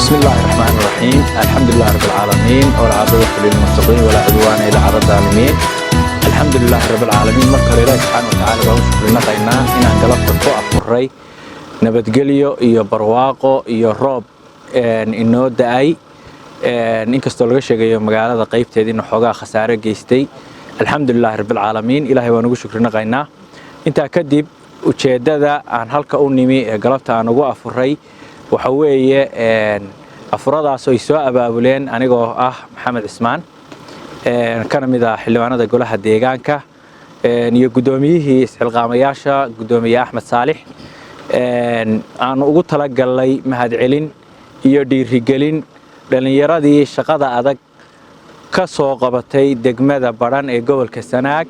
بسم الله الرحمن الرحيم الحمد لله رب العالمين والعاقبة للمتقين ولا عدوان إلا على الظالمين الحمد لله رب العالمين marka hore Ilaahay subhanahu wa ta'ala baan u shukrinaa inaan galabta ku afuray nabadgelyo iyo barwaaqo iyo roob inoo da'ay inkastoo laga sheegayo magaalada qaybteedina xogaa khasaare geystay alxamdulillah rabbil caalamiin Ilaahay waan ugu shukrinaa inta kadib ujeedada aan halka u nimi galabta aan ugu afuray waxa weeye afuradaas oo soo abaabuleen anigoo ah Maxamed Cismaan kana mid ah xildhibaanada golaha deegaanka iyo gudoomiyihii isxilqaamayaasha gudoomiye Axmed Saalix aan ugu talagalay mahadcelin iyo dhiirigelin dhalinyaradii shaqada adag ka soo qabatay degmada Baran ee gobolka Sanaag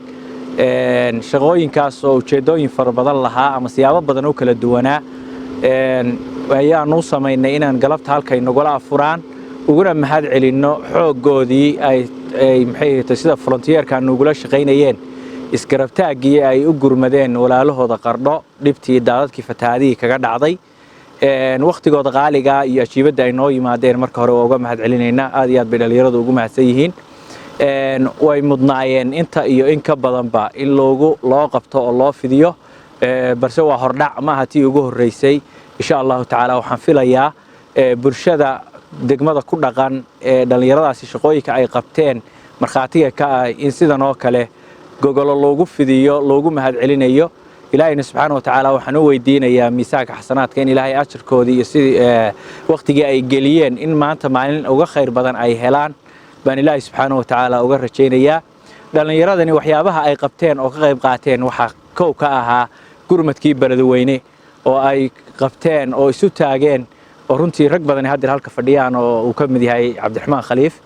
shaqooyinkaas oo ujeedooyin fara badan lahaa ama siyaabo badan oo kala duwanaa ayaanu sameynay inaan galabta halkay nagula afuraan uguna mahad celino xoogoodii ay maxay sida volunteerka nugula shaqeynayeen isgarabtaagii ay u gurmadeen walaalahooda Qardho dhibtii daadadkii fatahaadii kaga dhacday waqtigooda qaaliga iyo ajiibada ay noo yimaadeen marka hore uga mahad celinayna aad iyo aad bay dhalinyaradu ugu mahadsan yihiin way mudnaayeen inta iyo in ka badanba in loo qabto oo loo fidiyo balse waa hordhac ma hatii ugu horeysay insha Allah taala waxaan filayaa bulshada degmada ku dhaqan dhalinyaradaasi shaqooyinka ay qabteen marxaatiga ka in sidan oo kale gogol loogu fidiyo loogu mahad celinayo Ilaahay subhanahu wa ta'ala waxaan u weydiinayaa miisaanka xasanaadka in Ilaahay ajirkoodii iyo sidii waqtigii ay geliyeen in maanta maalin uga khayr badan ay helaan baan Ilaahay subhanahu wa ta'ala uga rajaynayaa dhalinyaradani waxyaabaha ay qabteen oo ka qayb qaateen waxa koow ka ahaa gurmadkii baladweyne oo ay qabteen oo isu taageen oo runtii rag badan hadda halka fadhiyaan oo uu ka mid yahay Cabdiraxmaan Khaliif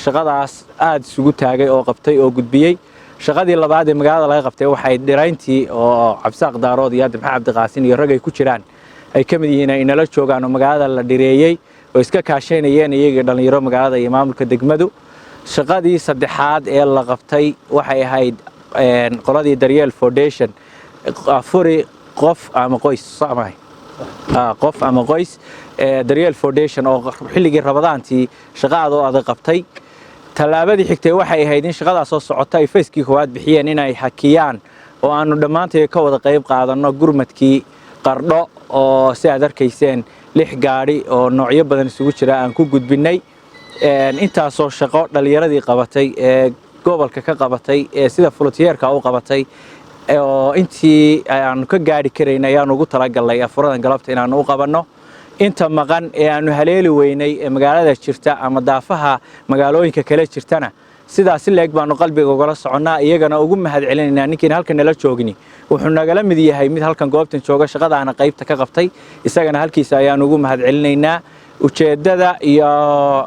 shaqadaas aad isugu taagay oo qabtay oo gudbiyay shaqadii labaad ee magaalada laga qabtay waxay dhirayntii oo Cabsaaq Daarood iyo Maxamed Cabdiqaasin iyo rag ay ku jiraan ay ka mid yihiin inala joogaan oo magaalada la dhireeyay oo iska kaashanayeen iyaga dhalinyaro magaalada iyo maamulka degmadu shaqadii saddexaad ee la qabtay waxay ahayd qoladii Daryeel Foundation afuri qof ama qoys saamay qof ama qoys Daryeel Foundation oo xilligii Ramadaantii shaqada aad qabtay talaabadii xigtay waxay ahayd in shaqadaas soo socotay Facebookii koowaad bixiyeen inay hakiyaan oo aanu dhamaantii ka wada qayb qaadano gurmadkii Qardho oo si aad arkayseen 6 gaari oo noocyo badan isugu jira aan ku gudbinay intaas oo shaqo dhalinyaradii qabatay ee gobolka ka qabatay ee sida volunteerka u qabatay oo intii aan ka gaari kareynay ayaan ugu talagalay afuradan galabta inaan u qabanno inta maqan ee aanu haleeli weynay ee magaalada jirta ama daafaha magaalooyinka kale jirtana sidaas leeg baanu qalbiga uga soconaa iyagana ugu mahad celinaynaa ninkiin halkan nala joogni wuxuu nagala mid yahay mid halkan goobtan jooga shaqadaana qaybta ka qabtay isagana halkiisa ayaan ugu mahad celinaynaa ujeedada iyo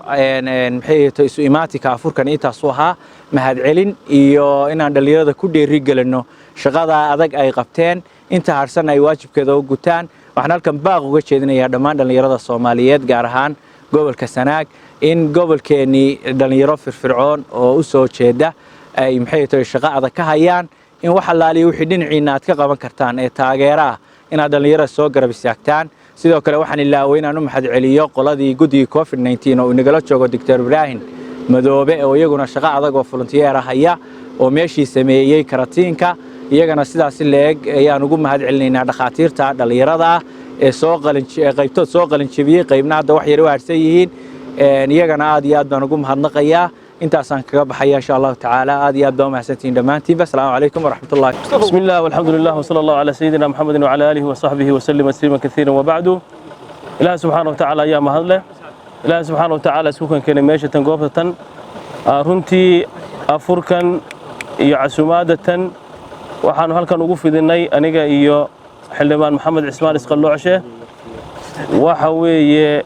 maxay isu imaatika afurkan intaas ahaa mahad celin iyo inaan dhalinyarada ku dhiirigelino shaqada adag ay qabteen inta harsan ay waajibkeeda u gutaan waxaan halkan baaq uga jeedinayaa dhammaan dhalinyarada Soomaaliyeed gaar ahaan gobolka Sanaag in gobolkeeni dhalinyaro firfircoon oo u soo jeeda ay maxay tahay shaqo adag ka hayaan in wax allaaliyo wixii dhinaciina aad ka qaban kartaan ee taageera inaad dhalinyarada soo garab istaagtaan sidoo kale waxaan ilaahay inaan u mahad celiyo qoladii guddiga COVID-19 oo inagala joogo Dr. Ibrahim Madoobe oo iyaguna shaqo adag oo volunteer ah haya oo meeshii sameeyay karatiinka iyagana sidaas leeg ayaan ugu mahad celinaynaa dhaqaatiirta dhalinyarada ee soo qaybtood soo qalinjibiyay qaybna hadda wax yar u harsan yihiin iyagana aad iyo aad baan ugu mahadnaqayaa intaasaan kaga baxaya insha Allah taala aad iyo aad baan mahadsantiin dhamaantiin assalaamu calaykum waraxmatullaahi bismillah walhamdulillah wa sallallahu ala sayyidina muhammadin wa ala alihi wa sahbihi wa sallam tasliman kathiran wa ba'du ilaah subhanahu wa ta'ala ya mahadle ilaah subhanahu wa ta'ala isku kan keenay meesha tan goobta tan runtii afurkan iyo casuumaadatan waxaan halkan ugu fidinay aniga iyo xildhibaan Maxamed Cismaan Isqaloocshe waxa weeye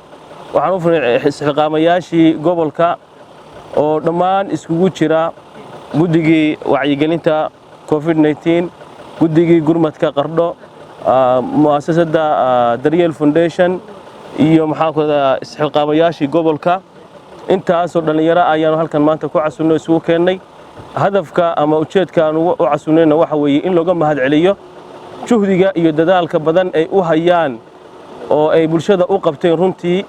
waxaan u fidinay isxilqaamayaashii gobolka oo dhammaan iskugu jira guddigii wacyigelinta COVID-19 guddigii gurmadka Qardho mu'asasada Daryeel Foundation iyo maxaa isxilqaamayaashii gobolka intaas oo dhalinyaro ayaan halkan maanta ku casuuno isugu keenay hadafka ama ujeedka aan u casuunayna waxa weeye in looga mahad celiyo juhdiga iyo dadaalka badan ay u hayaan oo ay bulshada u qabteen runtii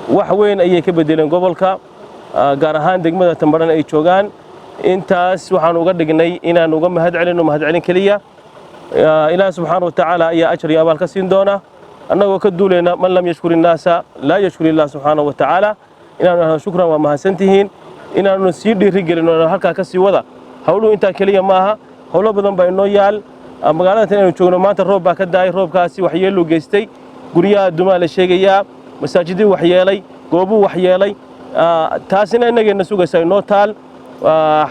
wax weyn ayay ka bedeleen gobolka gaar ahaan degmada Tambaran ay joogaan intaas waxaan uga dhignay inaan uga mahadcelin kaliya ilaahay subxaanahu wa ta'ala ayaa ajr iyo abaal ka siin doona annagoo ka duuleena man lam yashkuri naasa laa yashkuri Allah subxaanahu wa ta'ala inaanu shukran waa mahadsantihiin inaanu sii dhiirigelino halkaa ka sii wada hawluhu intaa kaliya maaha hawlo badan baa inoo yaal magaalada tan aynu joogno maanta roob baa ka daay roobkaasi waxyeelo geystay guryaha dumaa la sheegayaa masaajidii waxyeelay goobuu waxyeelay taasina inageena sugaysa inoo taal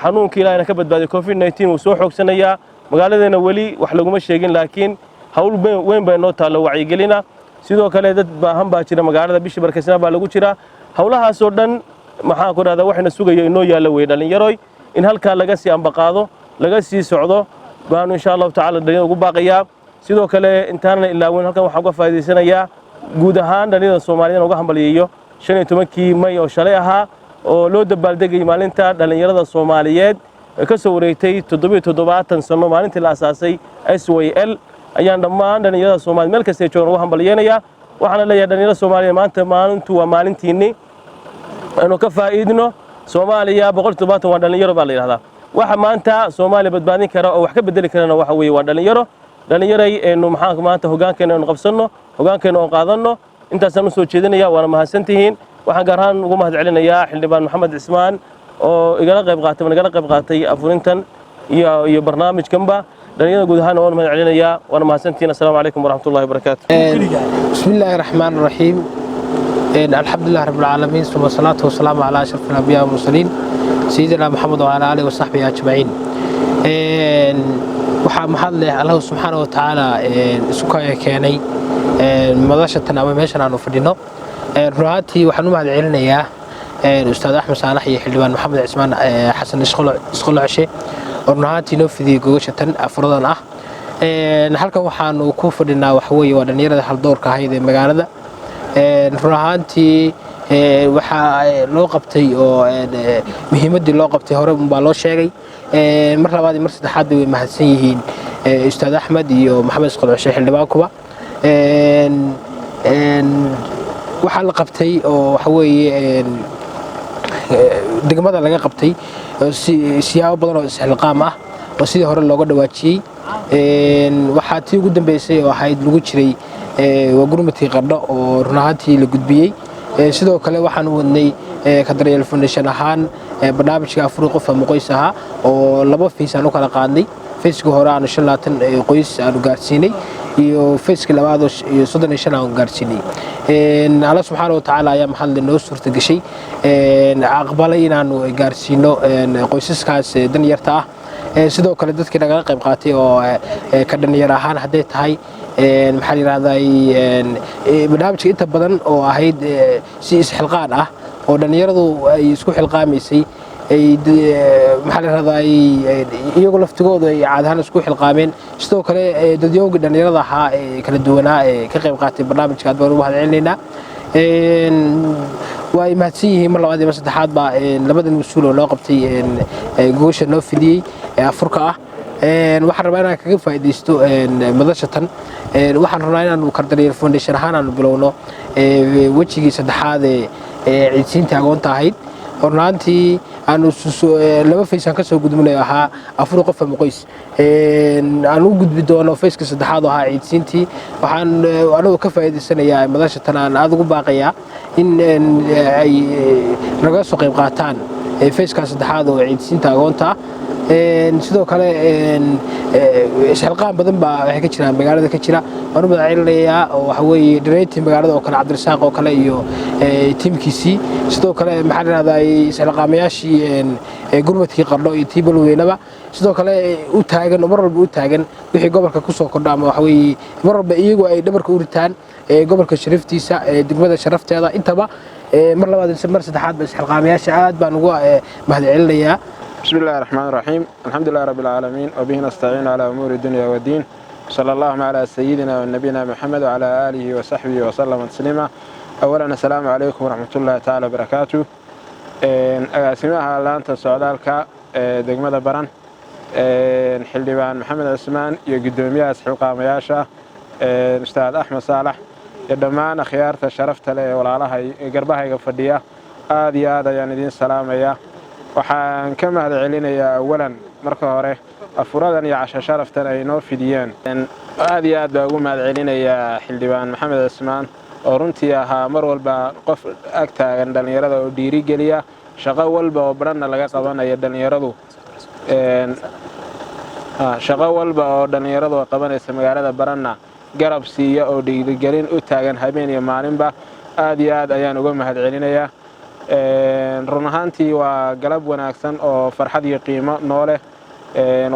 xanuunka ilaahayna ka badbaaday covid-19 uu soo xoogsanayaa magaaladeena weli wax laguma sheegin laakiin hawl weyn baa inoo taalo wacyigelina sidoo kale dad baahan baa jira magaalada bishii barkeysna baa lagu jira hawlahaas oo dhan maxaan ku raada waxna sugayo inoo yaala way dhalinyaroy in halka laga sii ambaqaado laga sii socdo baan insha Allah ta'ala dhalinyaro ugu baaqayaa sidoo kale intaana ilaawan halkan waxa uga faa'iideysanayaa guud ahaan dhalinyarada Soomaaliyeed uga hambaliyeeyo 15kii May oo shalay ahaa oo loo dabaaldegay maalinta dhalinyarada Soomaaliyeed ka soo wareegtay 77 sano maalintii la asaasay SYL ayaan dhammaan dhalinyarada Soomaaliyeed meel kasta joogan uga hambaliyeenaya waxaan leeyahay dhalinyarada Soomaaliyeed maanta maalintu waa maalintiini aynu ka faa'iidno Soomaaliya 170 waa dhalinyaro baa la yiraahdaa waxa maanta Soomaaliya badbaadin kara oo wax ka bedeli karana waxa weeye waa dhalinyaray aynu maxaa maanta hoggaankeena aynu qabsanno hoggaankeena oo qaadanno intaasaan u soo jeedinaya waana mahadsantihiin waxaan gaar ahaan ugu mahadcelinayaa xildhibaan Maxamed Cismaan oo igala qayb qaatay afurintan iyo barnaamijkanba dhalinyarada guud ahaan waan mahadcelinayaa waana mahadsantihiin assalaamu calaykum waraxmatullaahi wabarakaatuh bismillaahir rahmaanir rahiim alxamdulillahi rabbil aalamiin summa salaatu wasalaamu calaa ashrafil anbiyaa wal mursaliin sayyidina Muhammad wa alaa aalihi wa sahbihi ajmaciin waxaa mahad leh Allah subxaanahu wa ta'ala isu keenay madashatan ama meeshan aanu fadhino runtii waxaan u mahadcelinayaa ustaad Axmed Saalax iyo xildhibaan Maxamed Cismaan Xasan Isqolocashe oo runtii noo fidiyay gogashatan afradan ah halkan waxaanu ku fadhinaa wax weeye waa dhalinyarada haldoorka ahayd ee magaalada runtii waxa loo qabtay oo muhiimadii loo qabtay hore baa loo sheegay mar labaad iyo mar saddexaad way mahadsan yihiin ustaad Axmed iyo Maxamed Isqolocashe xildhibaankuba waxa la qabtay oo waxa weeye degmada laga qabtay siyaabo badan oo isxilqaam ah oo sidii hore looga dhawaajiyay waxa tii ugu dambeysay oo ahayd lagu jiray waa gurmadkii qardho oo runtii la gudbiyay sidoo kale waxaan wadnay ka daryeel foundation ahaan barnaamijka afur qof ama qoys aha oo laba fiisaan u kala qaadnay fiiska hore aan 25 qoys aanu gaarsiinay iyo fiiska labaad iyo 35 aan gaarsiinay Allah subhanahu wa ta'ala ayaa maxal noo suurta gashay aqbalay inaanu gaarsiino qoysaskaas danyarta ah sidoo kale dadkii naga qayb qaatay oo ka dhalinyaro ahaan haday tahay maxaa yiraahday barnaamijka inta badan oo ahayd si isxilqaan ah oo dhalinyaradu ay isku xilqaamaysay ay maxaa yiraahday iyagu laftigooda ay caadahan isku xilqaameen sidoo kale dadyoogii dhalinyarada ahaa ee kala duwanaa ee ka qayb qaatay barnaamijka aad baan u mahadcelinaynaa way mahadsan yihiin mar labaad iyo saddexaad baa labadan mas'uul oo loo qabtay gogosha noo fidiyay afurka ah waxaan rabaa inaan kaga faa'iideysto madashatan waxaan rabaa inaanu Kardaryeel Foundation ahaan aanu bilowno wajigii saddexaad ee ciidsiinta agoonta ahayd runtii aanu laba fiisan ka soo gudbinay ahaa afur qof ama qoys aanu gudbi doono fiiska saddexaad oo ahaa ciidsiintii waxaan anagu ka faa'iideysanayaa madashatan aan aad ugu baaqayaa in ay naga soo qayb qaataan fiiska saddexaad oo ciidsiinta agoonta sidoo kale isxilqaan badan baa waxay ka jiraan magaalada ka jira waan u madcelinayaa oo waxa weeye director magaalada oo kale Cabdirasaaq oo kale iyo teamkiisii sidoo kale maxaa la yiraahdaa isxilqaamayaashii gurmadkii qardho iyo tiibal weynaba sidoo kale u taagan mar walba u taagan wixii gobolka ku soo kordha ama waxa weeye mar walba iyagu ay dhabarka u ritaan gobolka sharaftiisa degmada sharafteeda intaba mar labaad mar saddexaad ba isxilqaamayaasha aad baan ugu mahadcelinayaa بسم الله الرحمن الرحيم الحمد لله رب العالمين وبه نستعين على أمور الدنيا والدين صلى الله على سيدنا ونبينا محمد وعلى آله وصحبه وسلم تسليما أولا السلام عليكم ورحمة الله تعالى وبركاته أقاسمها لانتا السعودالك دقمة بران حلبان محمد عثمان يقدمي أسحوقا مياشا أستاذ أحمد صالح iyo dhammaan akhyaarta sharafta leh ee walaalahay ee garbahayga fadhiya aad iyo aad ayaan idiin salaamayaa waxaan ka mahad celinayaa awalan marka hore afuradan iyo casho sharaftan ay noo fidiyeen aad iyo aad baa ugu mahad celinayaa xildhibaan maxamed cismaan oo runtii ahaa mar walba qof ag taagan dhallinyarada oo dhiirigeliya shaqo walba oo baranna laga qabanayo dhallinyaradu shaqo walba oo dhallinyaradu qabanaysa magaalada baranna garab siiya oo dhiirigelin u taagan habeen iyo maalinba aad iyo aad ayaan uga mahad celinayaa run ahaantii waa galab wanaagsan oo farxad iyo qiimo noo leh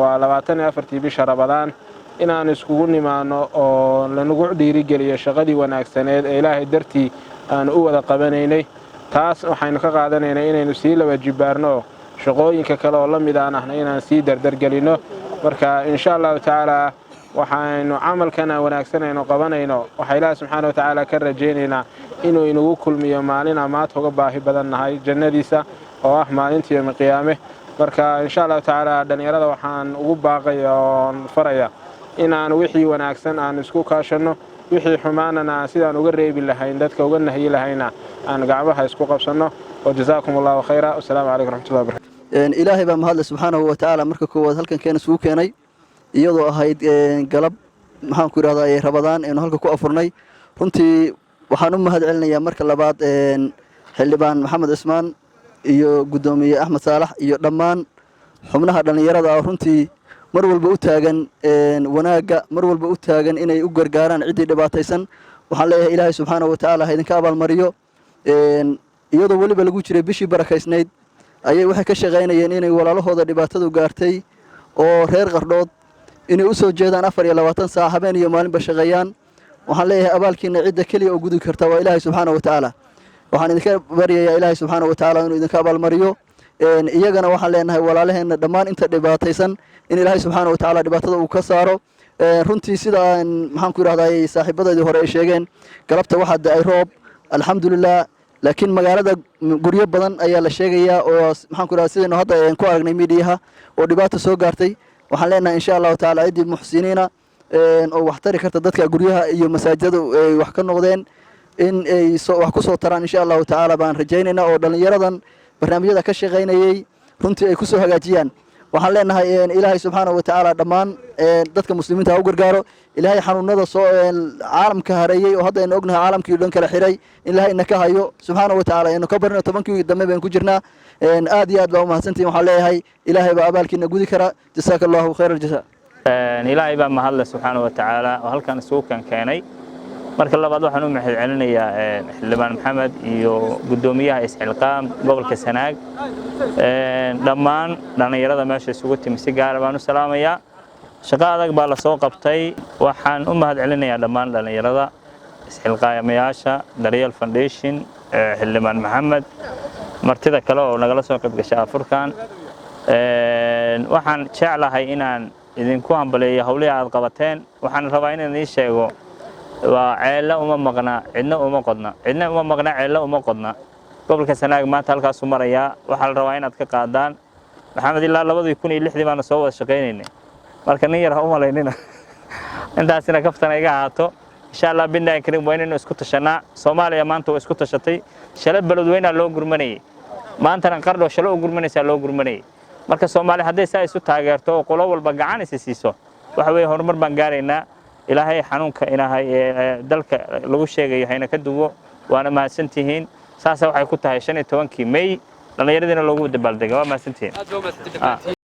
waa 24 bisha Ramadaan inaan iskugu nimaano oo lanagu dhiirigeliyo shaqadii wanaagsaneed ee Ilaahay dartii aan u wada qabanaynay taas waxaynu ka qaadanaynaa inaynu sii laba jibaarno shaqooyinka kale oo la mid ahna inaan sii dardargelino marka insha Allah taala waxaanu camalkana wanaagsanayno qabanayno waxa Ilaahay subhanahu wa ta'ala ka rajaynaynaa inuu inagu kulmiyo maalin amaad uga baahi badannahay jannadiisa oo ah maalintii qiyaame marka insha Allah taala dhalinyarada waxaan ugu baaqayaa oo faraya inaan wixii wanaagsan aan isku kaashano wixii xumaanana sidaan uga reebi lahayn dadka uga nahyi lahayna aan gacmaha isku qabsano oo jazaakumullahu khayra assalamu alaykum warahmatullahi wabarakatuh ilaahay baa mahad subhanahu wa ta'ala marka koowaad halkan keenay suu keenay iyadoo ahayd galab maxaan ku yiraahdaa Ramadaan ee halka ku afurnay runtii waxaan u mahad celinayaa marka labaad xildhibaan maxamed cismaan iyo gudoomiye Axmed Saalax iyo dhammaan xubnaha dhalinyarada runtii mar walba u taagan wanaaga mar walba u taagan inay u gargaaraan cidii dhibaataysan waxaan leeyahay Ilaahay subhanahu wa ta'ala idinka abaal mariyo iyadoo waliba lagu jiray bishii barakaysnayd ayay waxay ka shaqeynayeen inay walaalahooda dhibaatadu gaartay oo reer Qardhood inay u soo jeedaan 24 saac habeen iyo maalinba shaqeeyaan waxaan leeyahay abaalkiina cidda kaliya oo gudi karta waa Ilaahay subhanahu wa ta'ala waxaan idinka baryayaa Ilaahay subhanahu wa ta'ala inuu idinka abaal mariyo iyagana waxaan leenahay walaalaheena dhammaan inta dhibaataysan in Ilaahay subhanahu wa ta'ala dhibaatada uu ka saaro runtii sida maxaan ku yiraahdaa saaxiibadeedii hore ay sheegeen galabta waxa ay roob alxamdulillah laakiin magaalada guryo badan ayaa la sheegayaa oo maxaan ku yiraahdaa sidaynu hadda ku aragnay meediyaha oo dhibaato soo gaartay waxaan leenahay insha Allah ta'ala cidii muxsiniina oo wax tari karta dadka guryaha iyo masaajidada ay wax ka noqdeen in ay wax ku soo taraan insha Allah ta'ala baan rajaynaynaa oo dhalinyaradan barnaamijyada ka shaqeynayay runtii ay ku soo hagaajiyaan waxaan leenahay Ilaahay subhanahu wa ta'ala dhammaan dadka muslimiinta u gargaaro Ilaahay xanuunada soo caalamka hareeyay oo hadda aynu ognahay caalamkii dhan kala xiray Ilaahay inaka hayo subhanahu wa ta'ala inuu ka barno 10kii dambe baan ku jirnaa aad iyo aad baa u mahadsantiin waxaan leeyahay Ilaahay baa abaalkiina gudi kara jazaakallahu khayral jazaa Ilaahay baa mahad leh subhanahu wa ta'ala oo halkan isugu keenay marka labaad waxaan u mahad celinayaa xildhibaan maxamed iyo gudoomiyaha isxilqaam gobolka Sanaag dhammaan dhalinyarada meesha isugu timi si gaar ah baan u salaamayaa shaqo adag baa la soo qabtay waxaan u mahad celinayaa dhammaan dhalinyarada isxilqaamayaasha Daryeel Foundation xildhibaan maxamed martida kale oo nagala soo qayb gashay afurkan waxaan jeclahay inaan idinku hambaleeyo hawlaha aad qabateen waxaan rabaa inaan idin sheego waa ceelo uma maqna cidna uma qodna ceelo uma qodna gobolka Sanaag maanta halkaas u maraya waxa la rabaa inaad ka qaadaan maxamed ilaa 2006 baan soo wada shaqeynay marka nin yar ha u maleynina intaasina kaftana iga haato insha Allah binaa karim waa inaynu isku tashanaa Soomaaliya maanta way isku tashatay shalay beledweyna loo gurmanay maanta Qardho shalo u gurmanaysa loo gurmanay marka Soomaaliya haday saa isu taageerto qolo walba gacan isiiso waxa weey horumar baan gaaraynaa Ilaahay xanuunka inahay dalka lagu sheegayo hayna ka duwo waana mahadsantihiin saasa waxay ku tahay 15 May dhalinyaradina loogu dabaaldego waa mahadsantihiin